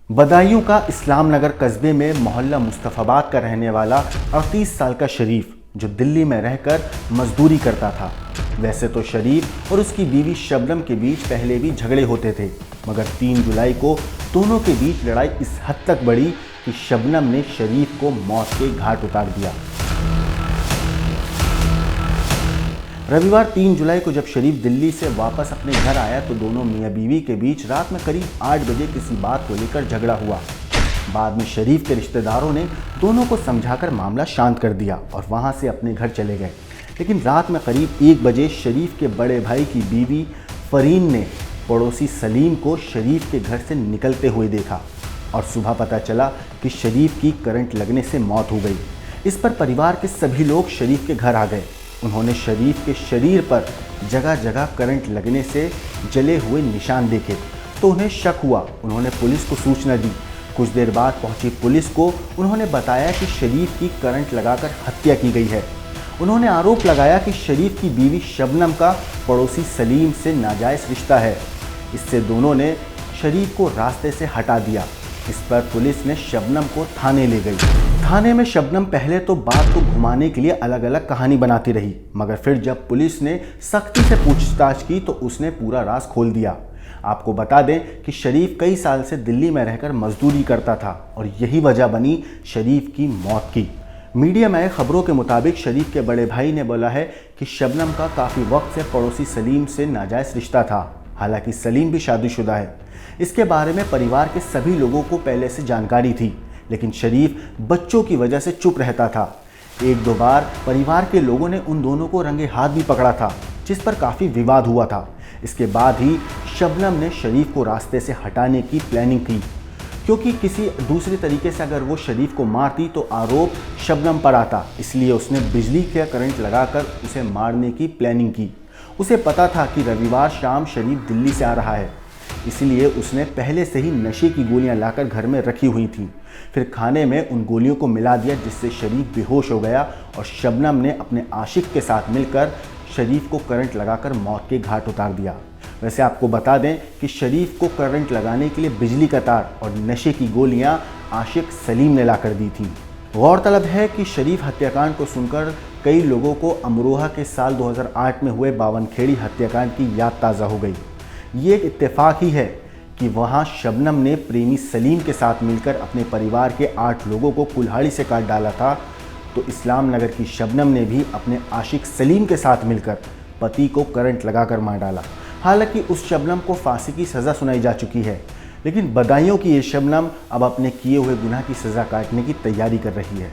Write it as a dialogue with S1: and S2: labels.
S1: बदायूं का इस्लाम नगर कस्बे में मोहल्ला मुस्तफ़ाबाद का रहने वाला 38 साल का शरीफ, जो दिल्ली में रहकर मजदूरी करता था। वैसे तो शरीफ और उसकी बीवी शबनम के बीच पहले भी झगड़े होते थे, मगर 3 जुलाई को दोनों के बीच लड़ाई इस हद तक बढ़ी कि शबनम ने शरीफ को मौत के घाट उतार दिया। रविवार 3 जुलाई को जब शरीफ दिल्ली से वापस अपने घर आया तो दोनों मियां बीवी के बीच रात में करीब 8 बजे किसी बात को लेकर झगड़ा हुआ। बाद में शरीफ के रिश्तेदारों ने दोनों को समझाकर मामला शांत कर दिया और वहां से अपने घर चले गए। लेकिन रात में करीब 1 बजे शरीफ के बड़े भाई की बीवी फरीन ने पड़ोसी सलीम को शरीफ के घर से निकलते हुए देखा और सुबह पता चला कि शरीफ की करंट लगने से मौत हो गई। इस पर परिवार के सभी लोग शरीफ के घर आ गए। उन्होंने शरीफ के शरीर पर जगह जगह करंट लगने से जले हुए निशान देखे तो उन्हें शक हुआ। उन्होंने पुलिस को सूचना दी। कुछ देर बाद पहुंची पुलिस को उन्होंने बताया कि शरीफ की करंट लगाकर हत्या की गई है। उन्होंने आरोप लगाया कि शरीफ की बीवी शबनम का पड़ोसी सलीम से नाजायज़ रिश्ता है। इससे दोनों ने शरीफ को रास्ते से हटा दिया। इस पर पुलिस ने शबनम को थाने ले गई। थाने में शबनम पहले तो बात को घुमाने के लिए अलग अलग कहानी बनाती रही, मगर फिर जब पुलिस ने सख्ती से पूछताछ की तो उसने पूरा राज खोल दिया। आपको बता दें कि शरीफ कई साल से दिल्ली में रहकर मजदूरी करता था और यही वजह बनी शरीफ की मौत की। मीडिया में खबरों के मुताबिक शरीफ के बड़े भाई ने बोला है कि शबनम का काफ़ी वक्त से पड़ोसी सलीम से नाजायज़ रिश्ता था। हालांकि सलीम भी शादीशुदा है। इसके बारे में परिवार के सभी लोगों को पहले से जानकारी थी, लेकिन शरीफ बच्चों की वजह से चुप रहता था। 1-2 बार परिवार के लोगों ने उन दोनों को रंगे हाथ भी पकड़ा था, जिस पर काफ़ी विवाद हुआ था। इसके बाद ही शबनम ने शरीफ को रास्ते से हटाने की प्लानिंग की, क्योंकि किसी दूसरे तरीके से अगर वो शरीफ को मारती तो आरोप शबनम पर आता। इसलिए उसने बिजली का करंट लगाकर उसे मारने की प्लानिंग की। उसे पता था कि रविवार शाम शरीफ दिल्ली से आ रहा है, इसलिए उसने पहले से ही नशे की गोलियां लाकर घर में रखी हुई थीं। फिर खाने में उन गोलियों को मिला दिया, जिससे शरीफ बेहोश हो गया और शबनम ने अपने आशिक के साथ मिलकर शरीफ को करंट लगाकर मौत के घाट उतार दिया। वैसे आपको बता दें कि शरीफ को करंट लगाने के लिए बिजली का तार और नशे की गोलियां आशिक सलीम ने लाकर दी थी। गौरतलब है कि शरीफ हत्याकांड को सुनकर कई लोगों को अमरोहा के साल 2008 में हुए बावनखेड़ी हत्याकांड की याद ताज़ा हो गई। ये एक इत्तेफाक ही है कि वहाँ शबनम ने प्रेमी सलीम के साथ मिलकर अपने परिवार के 8 लोगों को कुल्हाड़ी से काट डाला था, तो इस्लाम नगर की शबनम ने भी अपने आशिक सलीम के साथ मिलकर पति को करंट लगाकर मार डाला। हालांकि उस शबनम को फांसी की सज़ा सुनाई जा चुकी है, लेकिन बदायूं की ये शबनम अब अपने किए हुए गुनाह की सज़ा काटने की तैयारी कर रही है।